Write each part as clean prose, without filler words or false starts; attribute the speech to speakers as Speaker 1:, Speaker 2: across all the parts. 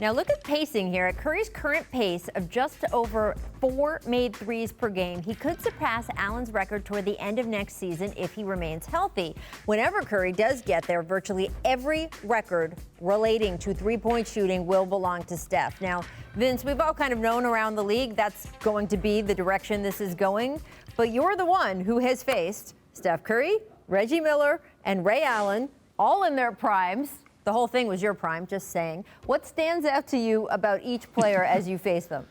Speaker 1: Now look at pacing here. At Curry's current pace of just over 4 made threes per game, he could surpass Allen's record toward the end of next season if he remains healthy. Whenever Curry does get there, virtually every record relating to three-point shooting will belong to Steph. Now, Vince, we've all kind of known around the league that's going to be the direction this is going, but you're the one who has faced Steph Curry, Reggie Miller, and Ray Allen, all in their primes. The whole thing was your prime, just saying. What stands out to you about each player as you face them?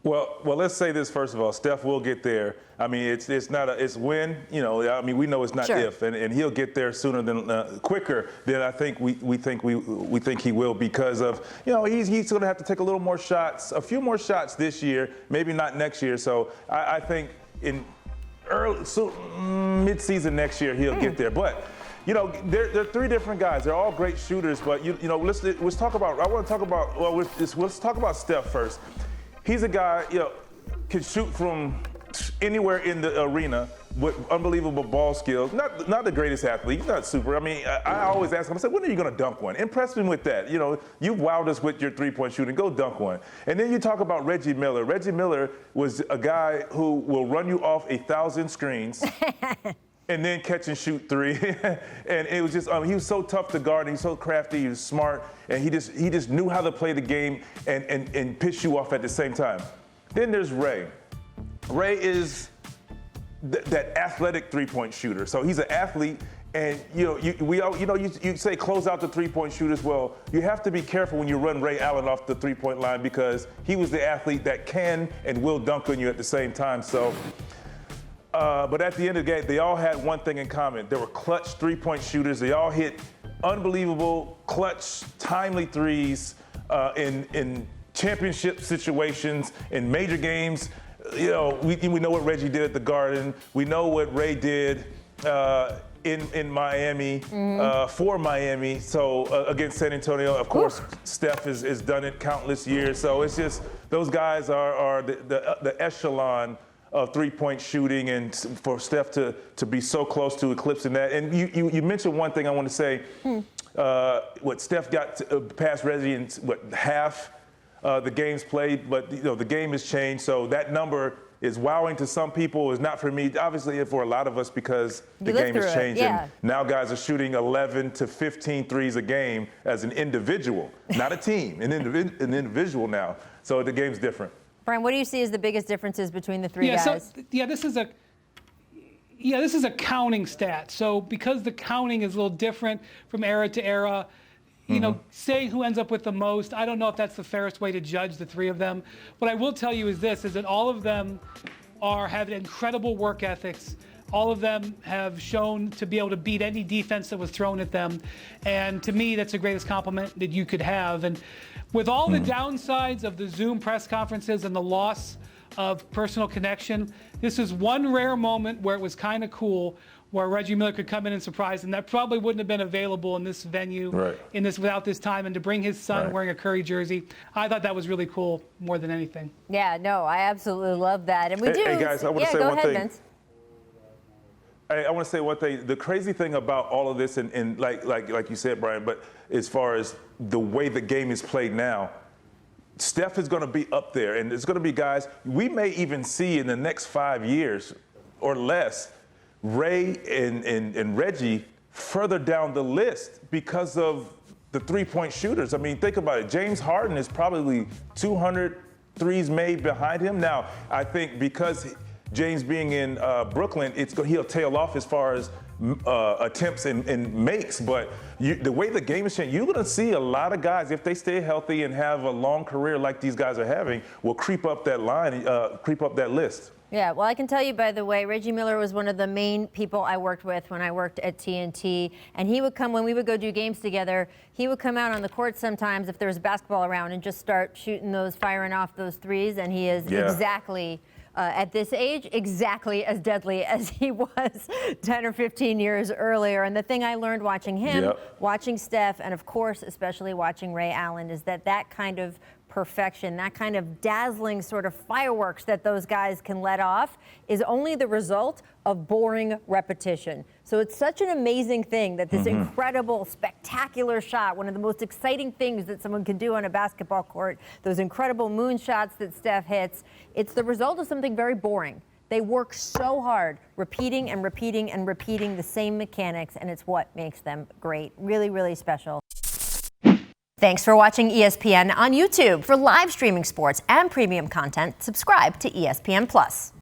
Speaker 2: Well, let's say this first of all. Steph will get there. I mean, it's not it's when. You know, I mean, we know it's not
Speaker 1: sure.
Speaker 2: if, and he'll get there sooner than quicker than I think we think he will, because of, you know, he's going to have to take a little more shots, a few more shots this year, maybe not next year. So I think in mid-season next year he'll get there, but. You know, they're three different guys. They're all great shooters, but you know, let's talk about. I want to talk about. Well, let's talk about Steph first. He's a guy, you know, can shoot from anywhere in the arena with unbelievable ball skills. Not the greatest athlete. He's not super. I mean, I always ask him. I said, when are you going to dunk one? Impress me with that. You know, you've wowed us with your three-point shooting. Go dunk one. And then you talk about Reggie Miller. Reggie Miller was a guy who will run you off 1,000 screens. And then catch and shoot three. And it was just, he was so tough to guard, and he was so crafty, he was smart, and he just knew how to play the game and piss you off at the same time. Then there's Ray. Ray is that athletic three-point shooter. So he's an athlete, and you say close out the three-point shooters. Well, you have to be careful when you run Ray Allen off the three-point line, because he was the athlete that can and will dunk on you at the same time. So. But at the end of the game, they all had one thing in common. They were clutch three-point shooters. They all hit unbelievable, clutch, timely threes in championship situations, in major games. You know, we know what Reggie did at the Garden. We know what Ray did in Miami, for Miami. So against San Antonio, of course, Steph has done it countless years. So it's just, those guys are the echelon of three-point shooting, and for Steph to be so close to eclipsing that. And you mentioned one thing I want to say. What Steph got past Reggie in half the games played, but you know, the game has changed, so that number is wowing to some people. Is not for me, obviously for a lot of us, because the game has changed.
Speaker 1: Yeah.
Speaker 2: And now guys are shooting 11 to 15 threes a game as an individual, not a team, an individual now. So the game's different.
Speaker 1: Brian, what do you see as the biggest differences between the three guys?
Speaker 3: This is a counting stat. So because the counting is a little different from era to era, you know, saying who ends up with the most, I don't know if that's the fairest way to judge the three of them. What I will tell you is this, is that all of them have incredible work ethics. All of them have shown to be able to beat any defense that was thrown at them. And to me, that's the greatest compliment that you could have. And with all the downsides of the Zoom press conferences and the loss of personal connection, this is one rare moment where it was kind of cool, where Reggie Miller could come in and surprise, and that probably wouldn't have been available in this venue, without this time, and to bring his son wearing a Curry jersey, I thought that was really cool more than anything.
Speaker 1: Yeah, no, I absolutely love that. And we do.
Speaker 2: Hey guys, I want to say
Speaker 1: go
Speaker 2: one
Speaker 1: ahead,
Speaker 2: thing.
Speaker 1: Vince.
Speaker 2: I want to say one thing. The crazy thing about all of this, and like you said, Brian, but as far as the way the game is played now, Steph is going to be up there, and there's going to be guys we may even see in the next 5 years or less, Ray and Reggie further down the list because of the three-point shooters. I mean, think about it. James Harden is probably 200 threes made behind him. Now, I think because James being in Brooklyn, he'll tail off as far as attempts and makes, but the way the game is changing, you're going to see a lot of guys, if they stay healthy and have a long career like these guys are having, will creep up that line, creep up that list.
Speaker 1: Yeah, well, I can tell you, by the way, Reggie Miller was one of the main people I worked with when I worked at TNT. And he would come, when we would go do games together, he would come out on the court sometimes if there was basketball around and just start shooting firing off those threes. And he is exactly, at this age, exactly as deadly as he was 10 or 15 years earlier. And the thing I learned watching him, watching Steph, and of course, especially watching Ray Allen, is that kind of perfection, that kind of dazzling sort of fireworks that those guys can let off is only the result of boring repetition. So it's such an amazing thing that this incredible, spectacular shot, one of the most exciting things that someone can do on a basketball court, those incredible moon shots that Steph hits, it's the result of something very boring. They work so hard, repeating and repeating and repeating the same mechanics, and it's what makes them great. Really, really special. Thanks for watching ESPN on YouTube. For live streaming sports and premium content, subscribe to ESPN+.